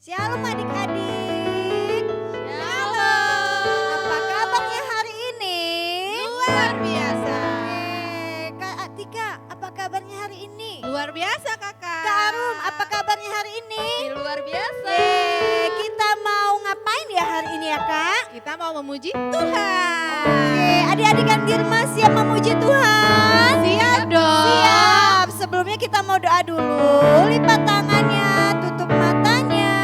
Shalom adik-adik. Shalom. Apa kabarnya hari ini? Luar biasa. Kak Atika, apa kabarnya hari ini? Luar biasa kakak. Kak Arum, apa kabarnya hari ini? Luar biasa. Kita mau ngapain ya hari ini ya Kak? Kita mau memuji Tuhan. Adik-adik kan di rumah siap memuji Tuhan? Siap dong. Siap. Sebelumnya kita mau doa dulu. Lipat tangannya, tutup matanya.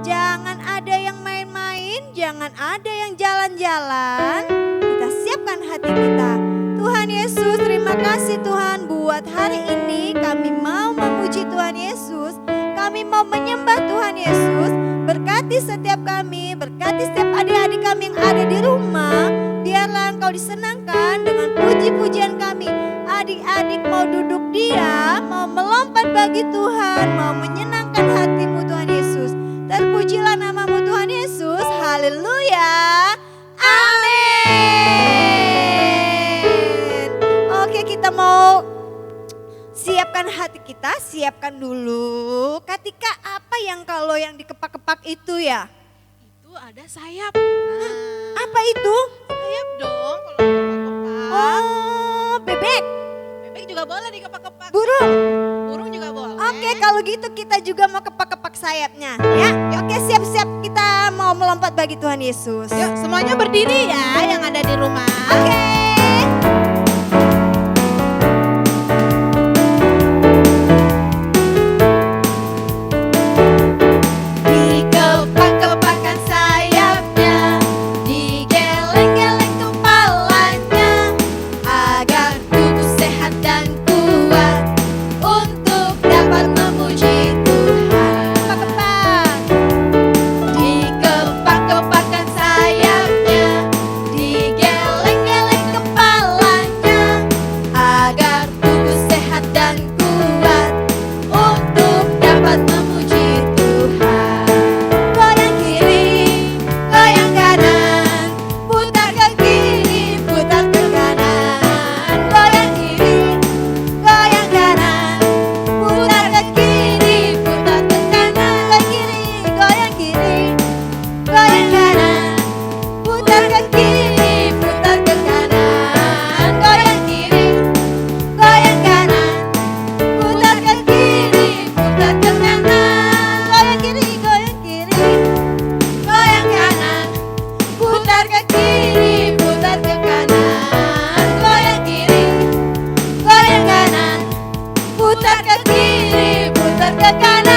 Jangan ada yang main-main, jangan ada yang jalan-jalan. Kita siapkan hati kita. Tuhan Yesus, terima kasih Tuhan buat hari ini kami mau memuji Tuhan Yesus. Kami mau menyembah Tuhan Yesus. Berkati setiap kami, berkati setiap adik-adik kami yang ada di rumah. Biarlah Engkau disenangkan dengan puji-pujian kami. Adik-adik mau duduk diam, mau melompat bagi Tuhan, mau menyenangkan hatimu Tuhan Yesus. Terpujilah namamu Tuhan Yesus, haleluya, amin. Oke, kita mau siapkan hati kita, siapkan dulu. Ketika apa yang kalau yang dikepak-kepak itu ya? Itu ada sayap. Apa itu? Sayap dong kalau kepak-kepak. Oh, bebek, Bebek juga boleh dikepak-kepak. burung. Burung juga boleh. Oke, kalau gitu kita juga mau kepak-kepak sayapnya ya. Oke, siap-siap kita mau melompat bagi Tuhan Yesus. Yuk semuanya berdiri ya yang ada di rumah. Oke. Dikepak-kepakan sayapnya, digeleng-geleng kepalanya, agar tubuh sehat dan kuat untuk dapat memuji Tuhan. Kepak-kepak. Dikepak-kepakan sayapnya, digeleng-geleng kepalanya, agar tubuh sehat dan kuat untuk dapat memuji Tuhan. Goyang kiri, goyang kanan, putar ke kiri, putar ke kanan. Goyang kiri, goyang kanan, putar ke kiri, putar ke kanan. Goyang kiri, Goyang kanan, putar ke kiri, putar ke kanan. Goyang kiri, goyang kanan, putar ke kiri, putar ke kanan. goyang kiri, goyang kiri. Goyang kanan, putar ke kiri, putar ke kanan. Goyang kiri, goyang kanan, putar ke kiri, putar ke kanan.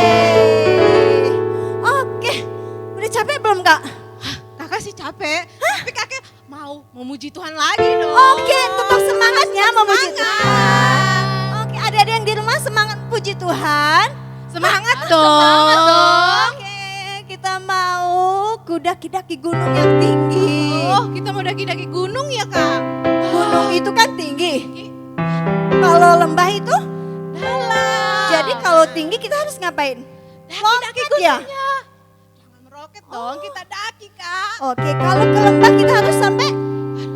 Yeay. Oke, udah capek belum Kak? Kakak sih capek, tapi kakak mau memuji Tuhan lagi dong. Oke, tetap semangat ya memuji Semangat. Tuhan. Oke, ada yang di rumah semangat puji Tuhan. Semangat Semangat dong. Oke, kita mau kudaki-daki gunung yang tinggi. Oh, kita mau daki-daki gunung ya kak? Gunung itu kan tinggi. Kalau lembah itu, Dalam. jadi kalau tinggi kita harus ngapain? daki-daki Lompat ya? gunungnya. Jangan meroket dong, kita daki kak. Oke, kalau ke lembah kita harus sampai.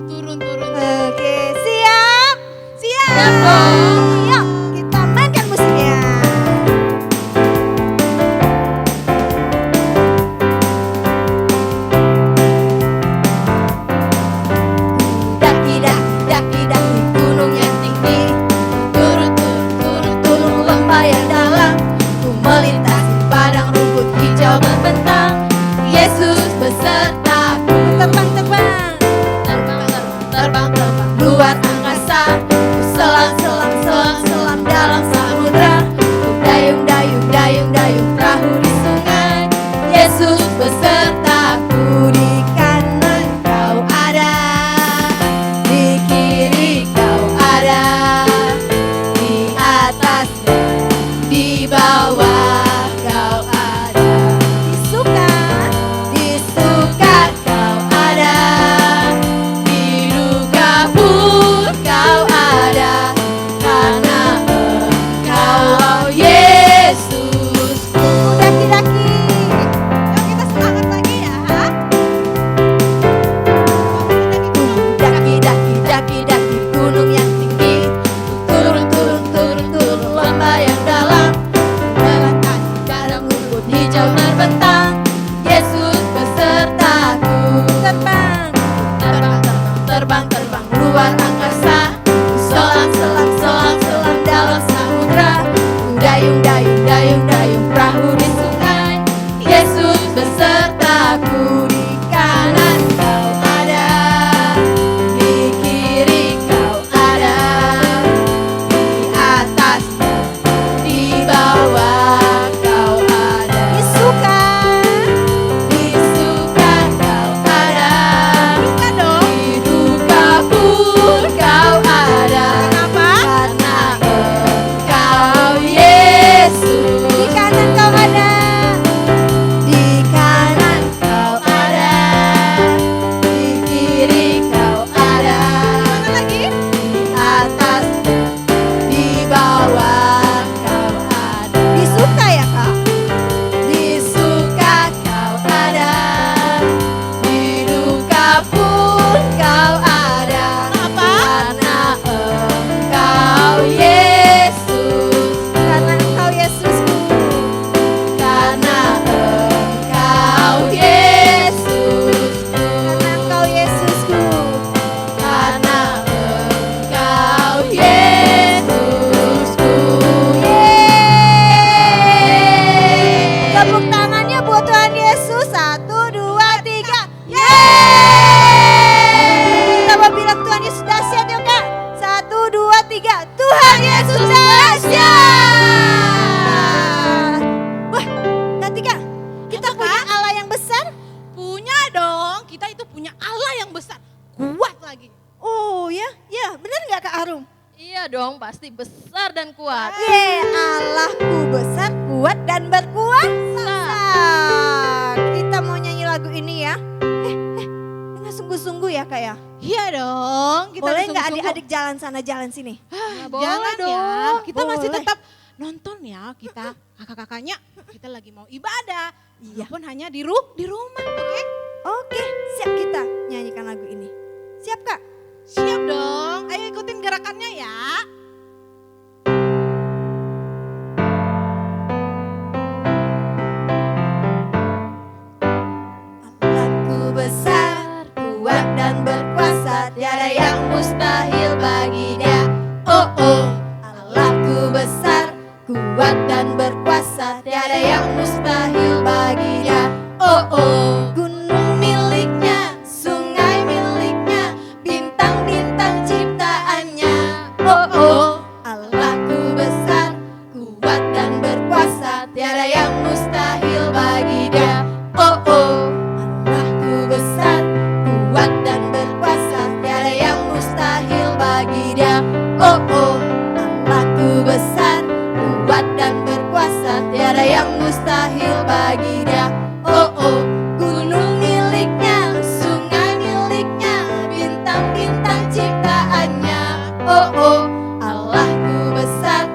Aduh, turun. Oke, siap. Siap dong. Yuk, kita mainkan musiknya. Daki-daki gunung yang tinggi, turun lembah yang dalam, ku melintasi padang rumput hijau membentang. Yesus besertaku, Terbang-terbang. terbang luar angkasa, ku selam dalam samudra, ku dayung perahu di sungai. Yesus besertaku, di kanan kau ada, di kiri kau ada, di atas dan di bawah kau ada. Di suka kau ada, di duka pun kau ada, karena Engkau oh Yesusku. Daki-daki. Yuk kita semangat lagi ya. Daki gunung yang tinggi, turun lembah Allahku besar, kuat dan berkuasa. Kita mau nyanyi lagu ini ya. Dengan sungguh-sungguh ya Kak ya. Iya dong. Kita Boleh harus nggak sungguh-sungguh. adik-adik jalan sana jalan sini? Jangan dong. ya. Kita masih Boleh. tetap nonton ya. Kita kakak-kakaknya kita lagi mau ibadah. Iya. Walaupun hanya di rumah, oke? Oke, siap kita nyanyikan lagu ini. Siap Kak? Siap dong. Ayo ikutin gerakannya ya. Allahku besar, kuat dan berkuasa, tiada yang mustahil bagi Dia. Oh oh, Allahku besar, kuat dan berkuasa, tiada yang mustahil bagi Dia. Oh oh, gunung miliknya, sungai miliknya, bintang-bintang ciptaannya. Oh oh, Allahku besar, kuat dan berkuasa, tiada yang mustahil bagi Dia. Oh oh, Allahku besar, kuat dan berkuasa, tiada yang mustahil bagi Dia. Oh oh, Allahku besar, kuat dan berkuasa, tiada yang mustahil bagi Dia. Oh oh, gunung miliknya, sungai miliknya, bintang-bintang ciptaannya. Oh oh, Allahku besar,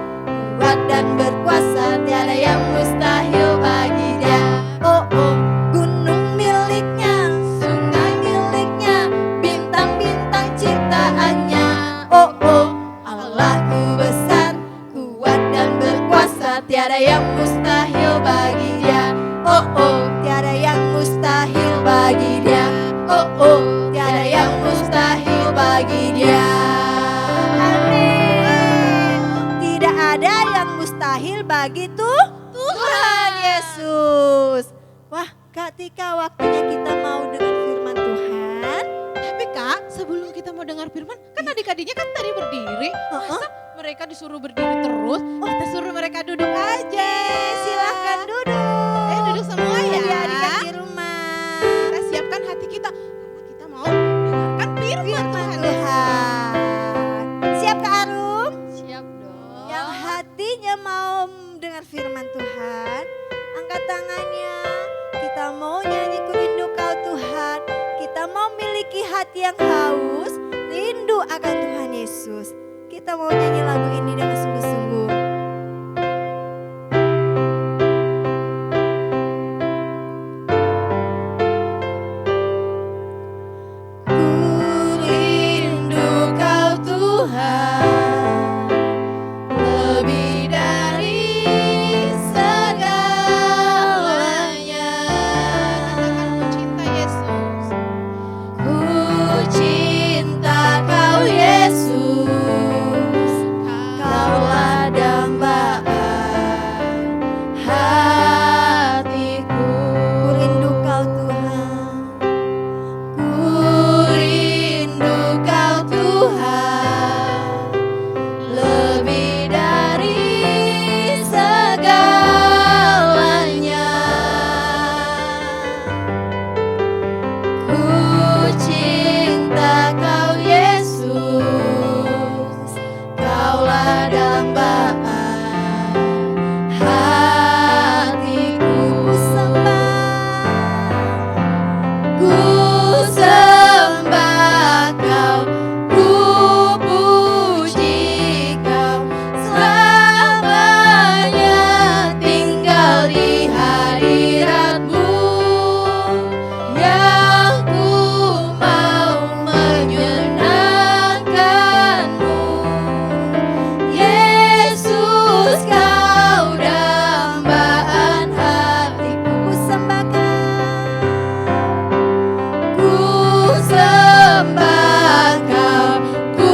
kuat dan berkuasa, tiada yang mustahil bagi Dia. Oh oh, gunung miliknya, sungai miliknya, bintang-bintang ciptaannya. Oh oh, Allahku besar, kuat dan berkuasa, tiada yang mustahil bagi Dia. Oh oh, tiada yang mustahil bagi Dia. Oh oh, tiada yang mustahil bagi Dia. Amin. Tidak ada yang mustahil bagi Tuhan Yesus. Wah, ketika waktunya kita mau dengar firman Tuhan. Tapi Kak, sebelum kita mau dengar firman, kan adik-adiknya kan tadi berdiri. Masa mereka disuruh berdiri terus? Kita suruh mereka duduk aja. Silahkan duduk. Duduk semua ya. Adik-adik di rumah. Kita siapkan hati kita karena kita mau dengarkan firman Tuhan. Tuhan. Siap Kak Arum? Siap dong. Yang hatinya mau dengar firman Tuhan, angkat tangannya. Kita mau nyanyi ku rindu kau Tuhan. Kita mau miliki hati yang haus, rindu akan Tuhan Yesus. Kita mau nyanyi lagu ini dengan sungguh-sungguh. Ku rindu kau Tuhan, lebih dari segalanya. Katakan ku cinta Yesus. Ku cinta kau Yesus, kaulah dambaan hatiku. Ku rindu kau Tuhan, ku rindu kau Tuhan, lebih dari segalanya. Ku cinta kau Yesus, kaulah dambaan hatiku. Ku sembah kau, ku puji kau, selamanya tinggal di hadirat-Mu. Yang ku mau menyenangkan-Mu, Yesus kau dambaan hatiku. Ku sembah kau, ku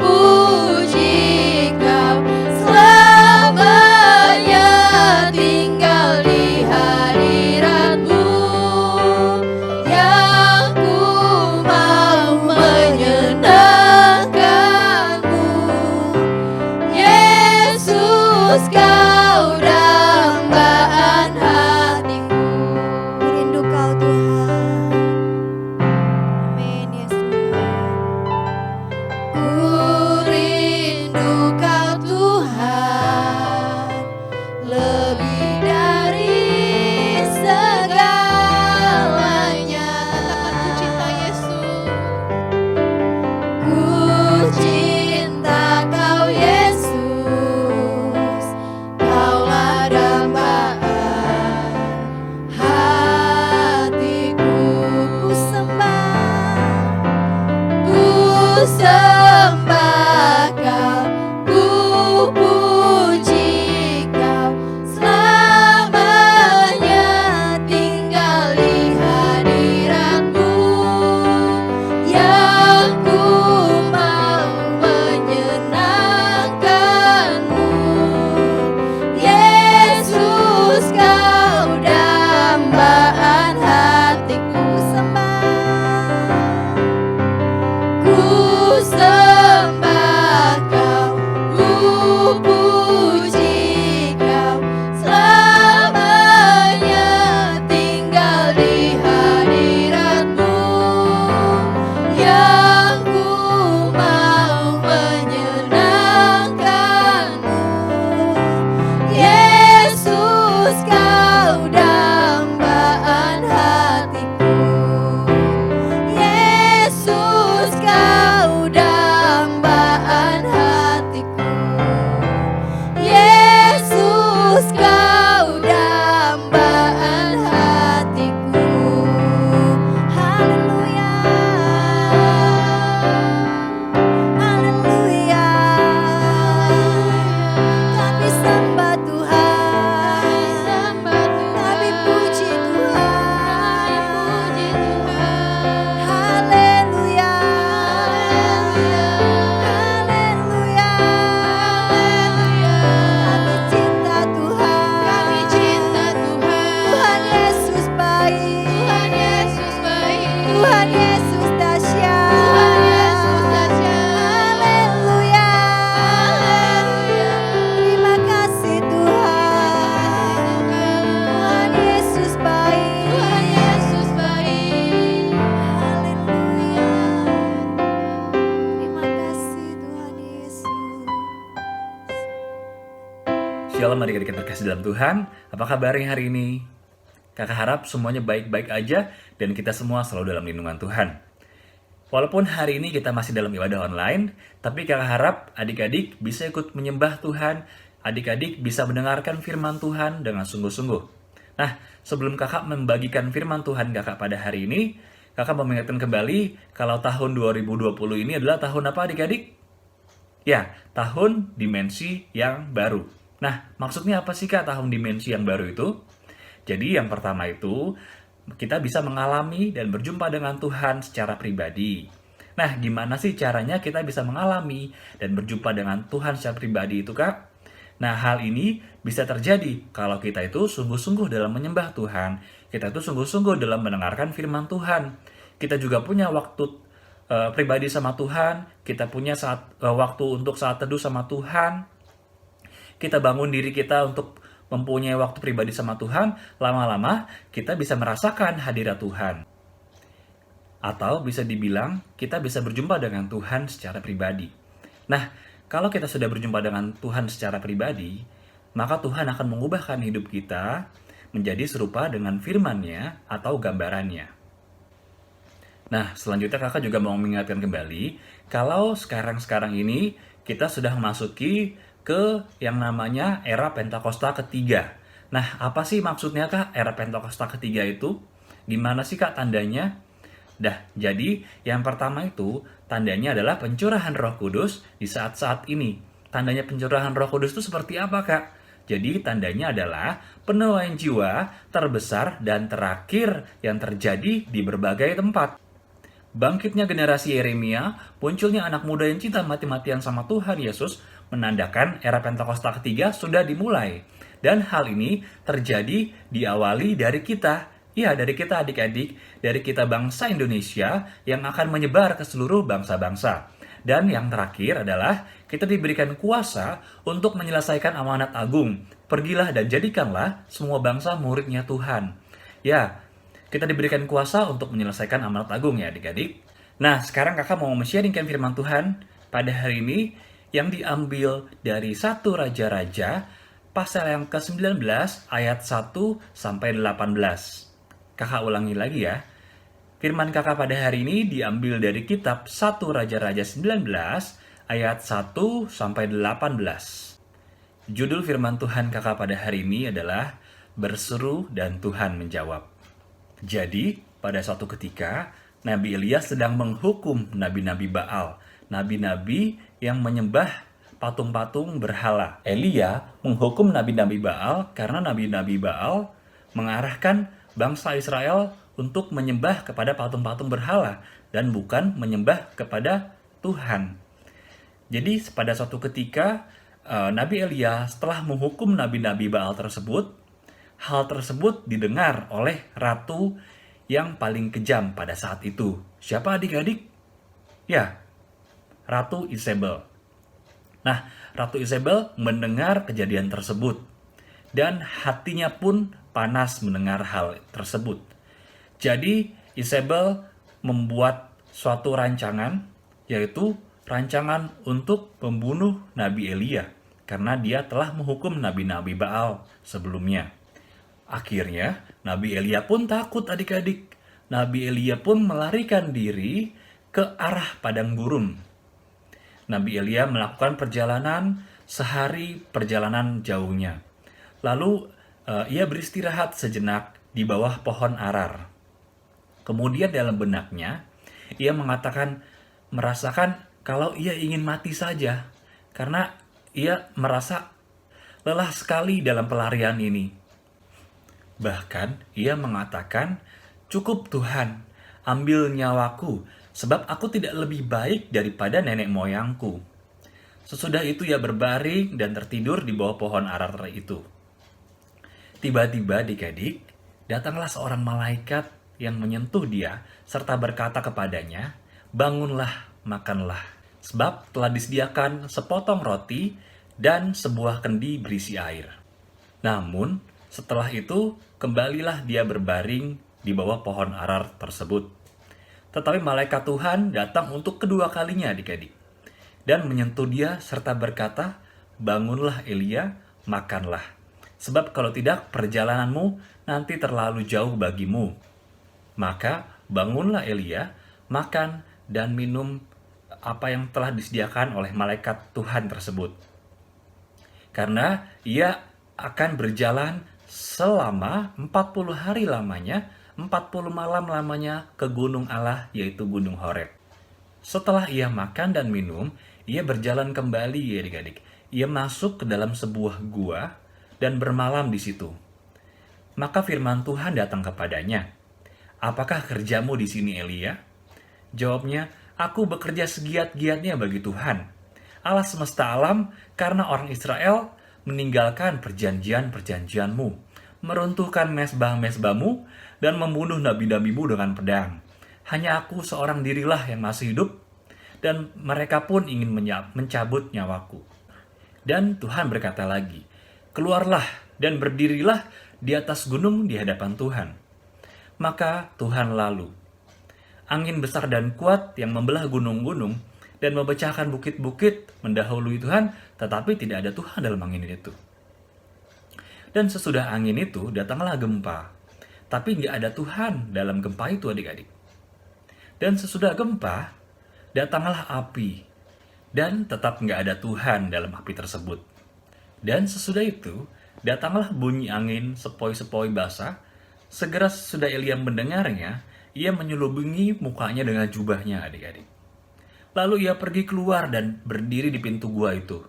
puji kau, selamanya tinggal di hadirat-Mu. Yang ku mau menyenangkan-Mu, Yesus kau dambaan hatiku. Ku rindu kau Tuhan. Amin Yesus. Ku rindu kau Tuhan, Shalom adik-adik yang terkasih dalam Tuhan. Apa kabarnya hari ini? Kakak harap semuanya baik-baik aja dan kita semua selalu dalam lindungan Tuhan. Walaupun hari ini kita masih dalam ibadah online, tapi kakak harap adik-adik bisa ikut menyembah Tuhan, adik-adik bisa mendengarkan firman Tuhan dengan sungguh-sungguh. Nah, sebelum kakak membagikan firman Tuhan kakak pada hari ini, kakak mau mengingatkan kembali kalau tahun 2020 ini adalah tahun apa adik-adik? Ya, tahun dimensi yang baru. Nah, maksudnya apa sih Kak tahun dimensi yang baru itu? Jadi yang pertama itu, kita bisa mengalami dan berjumpa dengan Tuhan secara pribadi. Nah, gimana sih caranya kita bisa mengalami dan berjumpa dengan Tuhan secara pribadi itu Kak? Nah, hal ini bisa terjadi kalau kita itu sungguh-sungguh dalam menyembah Tuhan. Kita itu sungguh-sungguh dalam mendengarkan firman Tuhan. Kita juga punya waktu pribadi sama Tuhan. Kita punya waktu untuk saat teduh sama Tuhan. Kita bangun diri kita untuk mempunyai waktu pribadi sama Tuhan, lama-lama kita bisa merasakan hadirat Tuhan. Atau bisa dibilang, kita bisa berjumpa dengan Tuhan secara pribadi. Nah, kalau kita sudah berjumpa dengan Tuhan secara pribadi, maka Tuhan akan mengubahkan hidup kita menjadi serupa dengan firman-Nya atau gambarannya. Nah, selanjutnya kakak juga mau mengingatkan kembali, kalau sekarang ini kita sudah memasuki ke yang namanya era Pentakosta ketiga. Nah, apa sih maksudnya Kak era Pentakosta ketiga itu? Gimana sih Kak tandanya? Jadi yang pertama itu tandanya adalah pencurahan Roh Kudus di saat-saat ini. Tandanya pencurahan Roh Kudus itu seperti apa Kak? Jadi tandanya adalah penuaian jiwa terbesar dan terakhir yang terjadi di berbagai tempat. Bangkitnya generasi Yeremia, munculnya anak muda yang cinta mati-matian sama Tuhan Yesus, menandakan era Pentakosta ketiga sudah dimulai. Dan hal ini terjadi diawali dari kita, dari kita adik-adik, dari kita bangsa Indonesia yang akan menyebar ke seluruh bangsa-bangsa. Dan yang terakhir adalah kita diberikan kuasa untuk menyelesaikan amanat agung. Pergilah dan jadikanlah semua bangsa muridnya Tuhan. Kita diberikan kuasa untuk menyelesaikan amanat agung ya adik-adik. Nah, sekarang kakak mau men-sharingkan firman Tuhan pada hari ini yang diambil dari 1 Raja-Raja pasal yang ke-19 ayat 1 sampai 18. Kakak ulangi lagi ya. Firman kakak pada hari ini diambil dari kitab 1 Raja-Raja 19 ayat 1 sampai 18. Judul firman Tuhan kakak pada hari ini adalah Berseru dan Tuhan menjawab. Jadi, pada suatu ketika, Nabi Elia sedang menghukum nabi-nabi Baal, nabi-nabi yang menyembah patung-patung berhala. Elia menghukum nabi-nabi Baal karena nabi-nabi Baal mengarahkan bangsa Israel untuk menyembah kepada patung-patung berhala dan bukan menyembah kepada Tuhan. Jadi, pada suatu ketika, Nabi Elia setelah menghukum nabi-nabi Baal tersebut, hal tersebut didengar oleh ratu yang paling kejam pada saat itu. Siapa adik-adik? Ya, Ratu Isabel. Nah, Ratu Isabel mendengar kejadian tersebut. Dan hatinya pun panas mendengar hal tersebut. Jadi, Isabel membuat suatu rancangan, yaitu rancangan untuk membunuh Nabi Elia. Karena dia telah menghukum nabi-nabi Baal sebelumnya. Akhirnya, Nabi Elia pun takut adik-adik. Nabi Elia pun melarikan diri ke arah padang gurun. Nabi Elia melakukan perjalanan sehari perjalanan jauhnya. Lalu, ia beristirahat sejenak di bawah pohon arar. Kemudian dalam benaknya, ia merasakan kalau ia ingin mati saja. Karena ia merasa lelah sekali dalam pelarian ini. Bahkan ia mengatakan, "Cukup Tuhan, ambil nyawaku, sebab aku tidak lebih baik daripada nenek moyangku." Sesudah itu ia berbaring dan tertidur di bawah pohon arar itu. Tiba-tiba adik-adik, datanglah seorang malaikat yang menyentuh dia, serta berkata kepadanya, "Bangunlah, makanlah, sebab telah disediakan sepotong roti dan sebuah kendi berisi air." Namun, setelah itu, kembalilah dia berbaring di bawah pohon arar tersebut. Tetapi malaikat Tuhan datang untuk kedua kalinya adik-adik. Dan menyentuh dia serta berkata, "Bangunlah Elia, makanlah. Sebab kalau tidak, perjalananmu nanti terlalu jauh bagimu. Maka bangunlah Elia, makan dan minum apa yang telah disediakan oleh malaikat Tuhan tersebut. Karena ia akan berjalan selama 40 hari lamanya, 40 malam lamanya ke gunung Allah, yaitu Gunung Horeb. Setelah ia makan dan minum, ia berjalan kembali ya adik-adik. Ia masuk ke dalam sebuah gua dan bermalam di situ. Maka firman Tuhan datang kepadanya. Apakah kerjamu di sini Elia? Jawabnya, aku bekerja segiat-giatnya bagi Tuhan, Allah semesta alam, karena orang Israel meninggalkan perjanjian-perjanjianmu, meruntuhkan mesbah-mesbahmu, dan membunuh nabi-nabimu dengan pedang. Hanya aku seorang dirilah yang masih hidup, dan mereka pun ingin mencabut nyawaku. Dan Tuhan berkata lagi, keluarlah dan berdirilah di atas gunung di hadapan Tuhan. Maka Tuhan lalu. Angin besar dan kuat yang membelah gunung-gunung dan memecahkan bukit-bukit mendahului Tuhan, tetapi tidak ada Tuhan dalam angin itu. Dan sesudah angin itu datanglah gempa, tapi nggak ada Tuhan dalam gempa itu adik-adik. Dan sesudah gempa, datanglah api, dan tetap nggak ada Tuhan dalam api tersebut. Dan sesudah itu, datanglah bunyi angin sepoi-sepoi basah. Segera sesudah Elia mendengarnya, ia menyelubungi mukanya dengan jubahnya adik-adik. Lalu ia pergi keluar dan berdiri di pintu gua itu.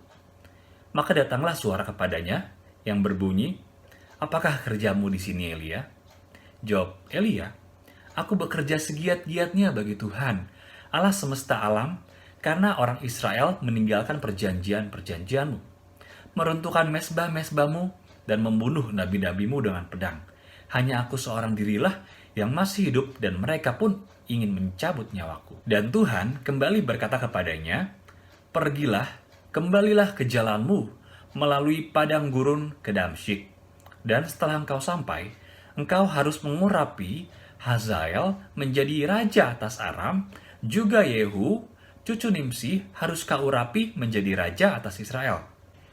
Maka datanglah suara kepadanya yang berbunyi, apakah kerjamu di sini Elia? Jawab Elia, aku bekerja segiat-giatnya bagi Tuhan, Allah semesta alam, karena orang Israel meninggalkan perjanjian-perjanjianmu, meruntuhkan mesbah-mesbahmu, dan membunuh nabi-nabimu dengan pedang. Hanya aku seorang dirilah yang masih hidup, dan mereka pun ingin mencabut nyawaku. Dan Tuhan kembali berkata kepadanya, pergilah, kembalilah ke jalanmu, melalui padang gurun ke Damsyik. Dan setelah engkau sampai, engkau harus mengurapi Hazael menjadi raja atas Aram, juga Yehu, cucu Nimsi, harus kau urapi menjadi raja atas Israel.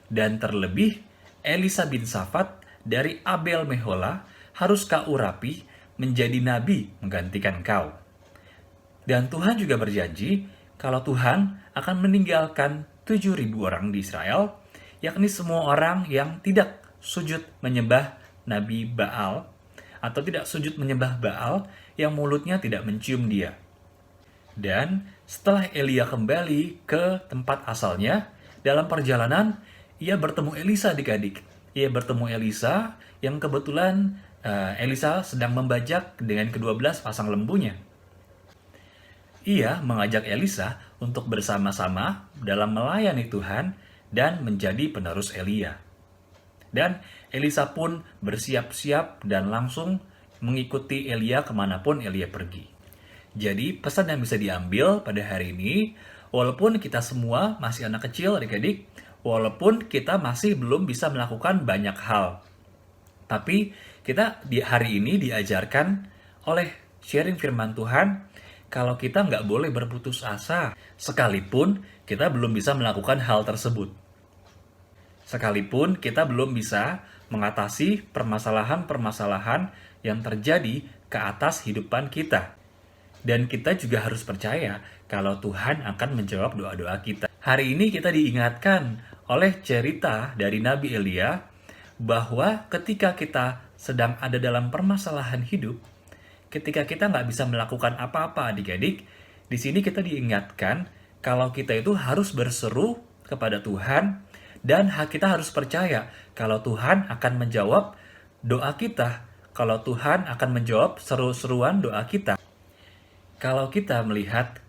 Dan terlebih, Elisa bin Safat dari Abel Mehola harus kau urapi menjadi nabi menggantikan kau. Dan Tuhan juga berjanji, kalau Tuhan akan meninggalkan 7.000 orang di Israel, yakni semua orang yang tidak sujud menyembah Nabi Baal, atau tidak sujud menyembah Baal, yang mulutnya tidak mencium dia. Dan setelah Elia kembali ke tempat asalnya, dalam perjalanan, ia bertemu Elisa adik-adik. Ia bertemu Elisa, yang kebetulan Elisa sedang membajak dengan ke-12 pasang lembunya. Ia mengajak Elisa untuk bersama-sama dalam melayani Tuhan dan menjadi penerus Elia. Dan Elisa pun bersiap-siap dan langsung mengikuti Elia kemanapun Elia pergi. Jadi pesan yang bisa diambil pada hari ini, walaupun kita semua masih anak kecil adik-adik, walaupun kita masih belum bisa melakukan banyak hal, tapi kita di hari ini diajarkan oleh sharing firman Tuhan, kalau kita nggak boleh berputus asa, sekalipun kita belum bisa melakukan hal tersebut. Sekalipun kita belum bisa mengatasi permasalahan-permasalahan yang terjadi ke atas hidupan kita. Dan kita juga harus percaya kalau Tuhan akan menjawab doa-doa kita. Hari ini kita diingatkan oleh cerita dari Nabi Elia bahwa ketika kita sedang ada dalam permasalahan hidup, ketika kita nggak bisa melakukan apa-apa adik-adik, di sini kita diingatkan kalau kita itu harus berseru kepada Tuhan, dan kita harus percaya kalau Tuhan akan menjawab doa kita, kalau Tuhan akan menjawab seru-seruan doa kita. Kalau kita melihat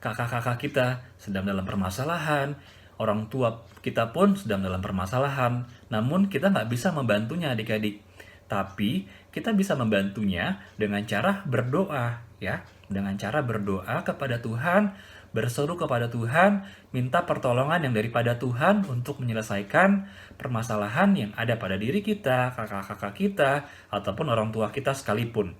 kakak-kakak kita sedang dalam permasalahan, orang tua kita pun sedang dalam permasalahan, namun kita nggak bisa membantunya adik-adik. Tapi kita bisa membantunya dengan cara berdoa, ya, dengan cara berdoa kepada Tuhan, berseru kepada Tuhan, minta pertolongan yang daripada Tuhan untuk menyelesaikan permasalahan yang ada pada diri kita, kakak-kakak kita, ataupun orang tua kita sekalipun.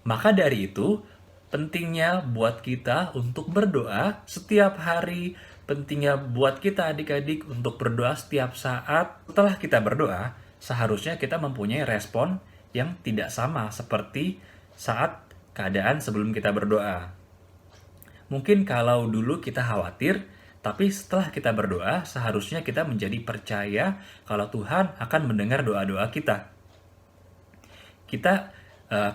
Maka dari itu, pentingnya buat kita untuk berdoa setiap hari, pentingnya buat kita adik-adik untuk berdoa setiap saat. Setelah kita berdoa, seharusnya kita mempunyai respon yang tidak sama seperti saat keadaan sebelum kita berdoa. Mungkin kalau dulu kita khawatir, tapi setelah kita berdoa, seharusnya kita menjadi percaya kalau Tuhan akan mendengar doa-doa kita.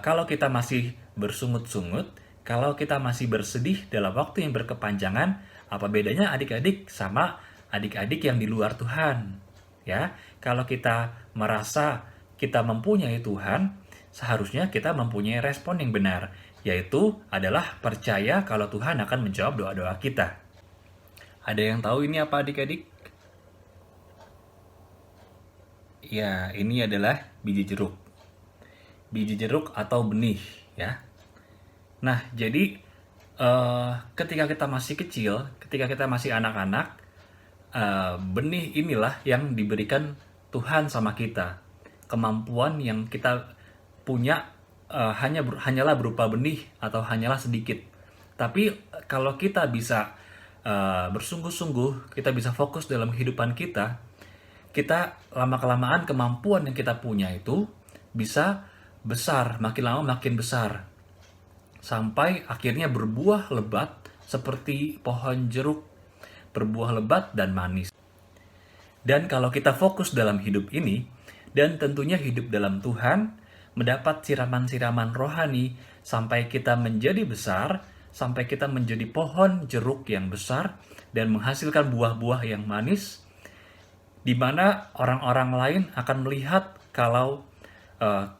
Kalau kita masih bersungut-sungut, kalau kita masih bersedih dalam waktu yang berkepanjangan, apa bedanya adik-adik sama adik-adik yang di luar Tuhan? Ya, kalau kita merasa kita mempunyai Tuhan, seharusnya kita mempunyai respon yang benar, yaitu adalah percaya kalau Tuhan akan menjawab doa-doa kita. Ada yang tahu ini apa adik-adik? Ya, ini adalah biji jeruk. Biji jeruk atau benih, ya. Nah, jadi ketika kita masih kecil, ketika kita masih anak-anak, benih inilah yang diberikan Tuhan sama kita. Kemampuan yang kita punya hanyalah berupa benih atau hanyalah sedikit. Tapi kalau kita bisa bersungguh-sungguh, kita bisa fokus dalam kehidupan kita lama-kelamaan kemampuan yang kita punya itu bisa besar, makin lama makin besar. Sampai akhirnya berbuah lebat seperti pohon jeruk, berbuah lebat dan manis. Dan kalau kita fokus dalam hidup ini, dan tentunya hidup dalam Tuhan, mendapat siraman-siraman rohani, sampai kita menjadi besar, sampai kita menjadi pohon jeruk yang besar, dan menghasilkan buah-buah yang manis, di mana orang-orang lain akan melihat kalau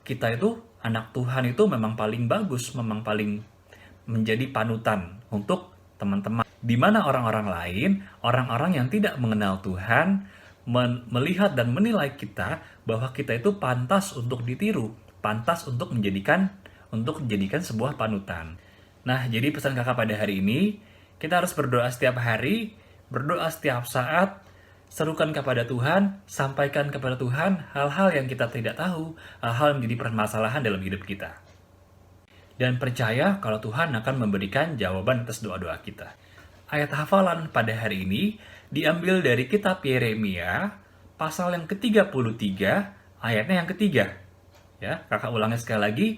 kita itu, anak Tuhan itu memang paling bagus, memang paling menjadi panutan untuk teman-teman. Di mana orang-orang lain, orang-orang yang tidak mengenal Tuhan, melihat dan menilai kita bahwa kita itu pantas untuk ditiru, pantas untuk dijadikan sebuah panutan. Nah, jadi pesan kakak pada hari ini, kita harus berdoa setiap hari, berdoa setiap saat, serukan kepada Tuhan, sampaikan kepada Tuhan hal-hal yang kita tidak tahu, hal-hal yang menjadi permasalahan dalam hidup kita. Dan percaya kalau Tuhan akan memberikan jawaban atas doa-doa kita. Ayat hafalan pada hari ini diambil dari kitab Yeremia, pasal yang ke-33, ayatnya yang ketiga. Ya, kakak ulangi sekali lagi.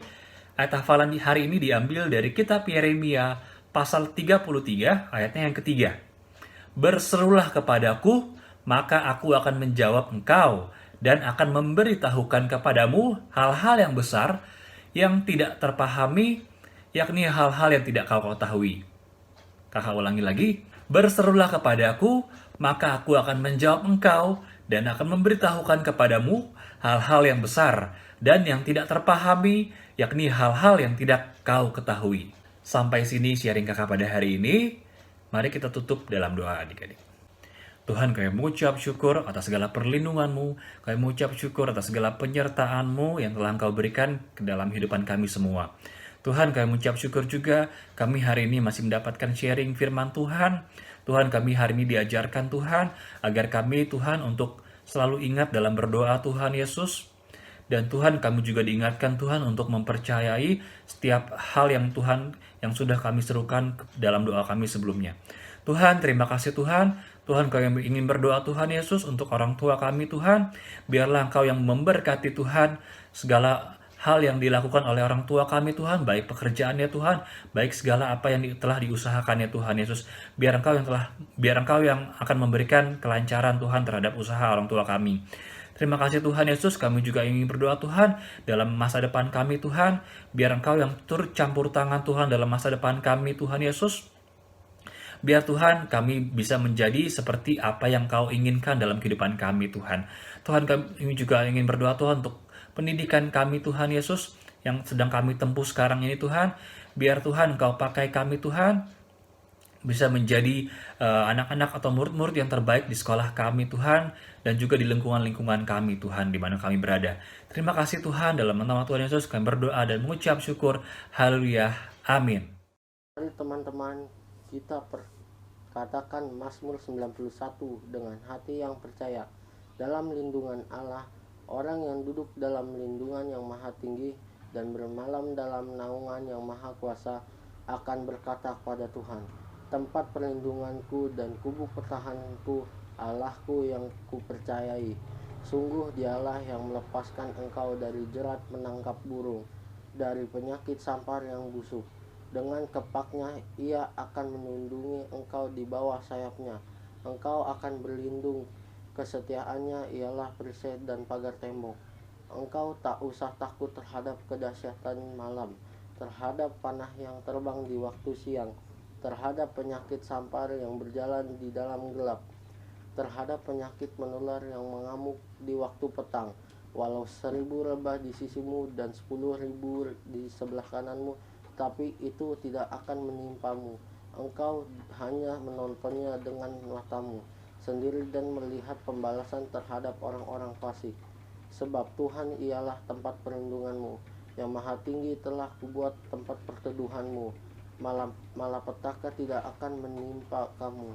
Ayat hafalan di hari ini diambil dari kitab Yeremia, pasal 33, ayatnya yang ketiga. Berserulah kepadaku, maka aku akan menjawab engkau dan akan memberitahukan kepadamu hal-hal yang besar yang tidak terpahami, yakni hal-hal yang tidak kau ketahui. Kakak ulangi lagi, berserulah kepadaku, maka aku akan menjawab engkau dan akan memberitahukan kepadamu hal-hal yang besar dan yang tidak terpahami, yakni hal-hal yang tidak kau ketahui. Sampai sini sharing kakak pada hari ini. Mari kita tutup dalam doa adik-adik. Tuhan, kami mengucap syukur atas segala perlindungan-Mu, kami mengucap syukur atas segala penyertaan-Mu yang telah Engkau berikan ke dalam kehidupan kami semua. Tuhan, kami mengucap syukur juga, kami hari ini masih mendapatkan sharing firman Tuhan. Tuhan, kami hari ini diajarkan Tuhan, agar kami Tuhan untuk selalu ingat dalam berdoa Tuhan Yesus. Dan Tuhan, kami juga diingatkan Tuhan untuk mempercayai setiap hal yang Tuhan yang sudah kami serukan dalam doa kami sebelumnya. Tuhan, terima kasih Tuhan. Tuhan, kami ingin berdoa Tuhan Yesus untuk orang tua kami Tuhan. Biarlah Engkau yang memberkati Tuhan segala hal yang dilakukan oleh orang tua kami Tuhan, baik pekerjaannya Tuhan, baik segala apa yang telah diusahakannya Tuhan Yesus. Biar Engkau yang akan memberikan kelancaran Tuhan terhadap usaha orang tua kami. Terima kasih Tuhan Yesus, kami juga ingin berdoa Tuhan dalam masa depan kami Tuhan. Biar Engkau yang turut campur tangan Tuhan dalam masa depan kami Tuhan Yesus. Biar Tuhan kami bisa menjadi seperti apa yang Kau inginkan dalam kehidupan kami Tuhan. Tuhan, kami juga ingin berdoa Tuhan untuk pendidikan kami Tuhan Yesus yang sedang kami tempuh sekarang ini Tuhan. Biar Tuhan Kau pakai kami Tuhan bisa menjadi anak-anak atau murid-murid yang terbaik di sekolah kami Tuhan, dan juga di lingkungan-lingkungan kami Tuhan di mana kami berada. Terima kasih Tuhan, dalam nama Tuhan Yesus kami berdoa dan mengucap syukur. Haleluya. Amin. Mari teman-teman kita katakan Mazmur 91 dengan hati yang percaya dalam lindungan Allah. Orang yang duduk dalam lindungan yang maha tinggi dan bermalam dalam naungan yang maha kuasa akan berkata kepada Tuhan, tempat perlindunganku dan kubu pertahananku, Allahku yang kupercayai. Sungguh dialah yang melepaskan engkau dari jerat menangkap burung, dari penyakit sampar yang busuk. Dengan kepaknya ia akan melindungi engkau di bawah sayapnya. Engkau akan berlindung, kesetiaannya ialah perisai dan pagar tembok. Engkau tak usah takut terhadap kedahsyatan malam, terhadap panah yang terbang di waktu siang, terhadap penyakit sampar yang berjalan di dalam gelap, terhadap penyakit menular yang mengamuk di waktu petang. Walau 1000 lebah di sisimu dan 10.000 di sebelah kananmu, tapi itu tidak akan menimpamu. Engkau hanya menontonnya dengan matamu sendiri dan melihat pembalasan terhadap orang-orang fasik. Sebab Tuhan ialah tempat perlindunganmu, yang maha tinggi telah kubuat tempat perteduhanmu. Malapetaka tidak akan menimpa kamu,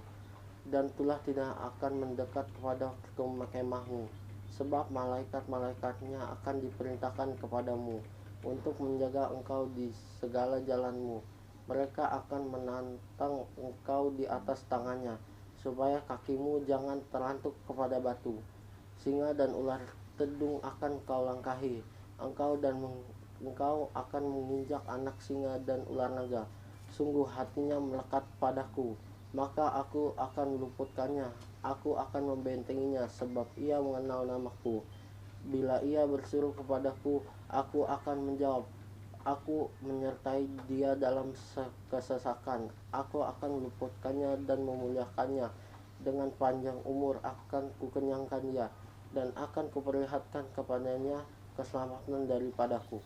dan tulah tidak akan mendekat kepada kemahmu. Sebab malaikat-malaikatnya akan diperintahkan kepadamu untuk menjaga engkau di segala jalanmu. Mereka akan menantang engkau di atas tangannya, supaya kakimu jangan terantuk kepada batu. Singa dan ular tedung akan kau langkahi, engkau akan menginjak anak singa dan ular naga. Sungguh hatinya melekat padaku, maka aku akan meluputkannya. Aku akan membentenginya, sebab ia mengenal namaku. Bila ia berseru kepadaku, aku akan menjawab. Aku menyertai dia dalam kesesakan. Aku akan meluputkannya dan memuliakannya. Dengan panjang umur akan kukenyangkan dia, dan akan kuperlihatkan kepadanya keselamatan daripadaku.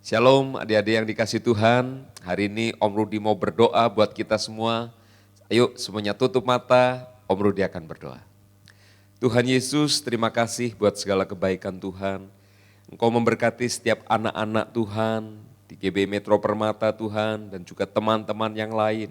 Shalom adik-adik yang dikasih Tuhan, hari ini Om Rudi mau berdoa buat kita semua. Ayo semuanya tutup mata, Om Rudi akan berdoa. Tuhan Yesus, terima kasih buat segala kebaikan Tuhan. Engkau memberkati setiap anak-anak Tuhan, di GB Metro Permata Tuhan, dan juga teman-teman yang lain.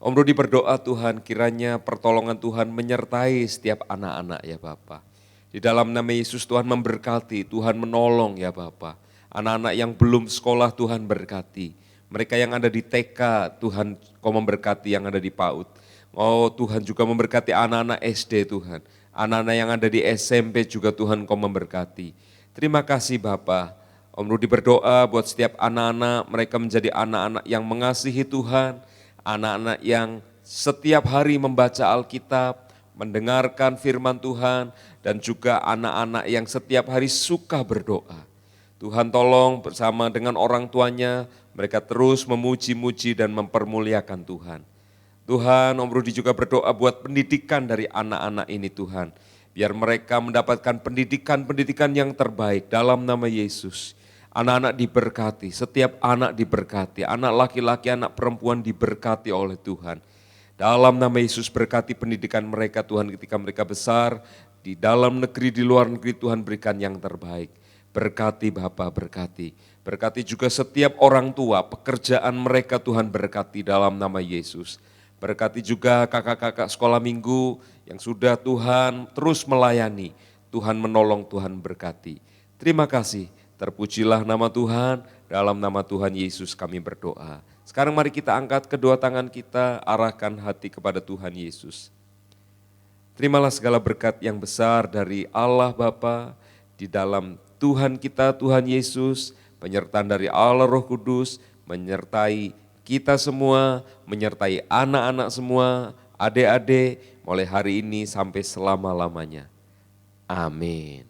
Om Rudi berdoa Tuhan, kiranya pertolongan Tuhan menyertai setiap anak-anak ya Bapa. Di dalam nama Yesus Tuhan memberkati, Tuhan menolong ya Bapa. Anak-anak yang belum sekolah Tuhan berkati. Mereka yang ada di TK Tuhan Kau memberkati yang ada di PAUD. Oh Tuhan juga memberkati anak-anak SD Tuhan. Anak-anak yang ada di SMP juga Tuhan Kau memberkati. Terima kasih Bapa. Om Rudi berdoa buat setiap anak-anak, mereka menjadi anak-anak yang mengasihi Tuhan. Anak-anak yang setiap hari membaca Alkitab, mendengarkan firman Tuhan. Dan juga anak-anak yang setiap hari suka berdoa. Tuhan tolong bersama dengan orang tuanya, mereka terus memuji-muji dan mempermuliakan Tuhan. Tuhan, Om Rudi juga berdoa buat pendidikan dari anak-anak ini Tuhan. Biar mereka mendapatkan pendidikan yang terbaik dalam nama Yesus. Anak-anak diberkati, setiap anak diberkati, anak laki-laki, anak perempuan diberkati oleh Tuhan. Dalam nama Yesus berkati pendidikan mereka Tuhan ketika mereka besar, di dalam negeri, di luar negeri Tuhan berikan yang terbaik. Berkati Bapa, berkati. Berkati juga setiap orang tua, pekerjaan mereka Tuhan berkati dalam nama Yesus. Berkati juga kakak-kakak sekolah minggu yang sudah Tuhan terus melayani. Tuhan menolong, Tuhan berkati. Terima kasih, terpujilah nama Tuhan, dalam nama Tuhan Yesus kami berdoa. Sekarang mari kita angkat kedua tangan kita, arahkan hati kepada Tuhan Yesus. Terimalah segala berkat yang besar dari Allah Bapa di dalam Tuhan kita, Tuhan Yesus, penyertaan dari Allah Roh Kudus, menyertai kita semua, menyertai anak-anak semua, adik-adik, mulai hari ini sampai selama-lamanya. Amin.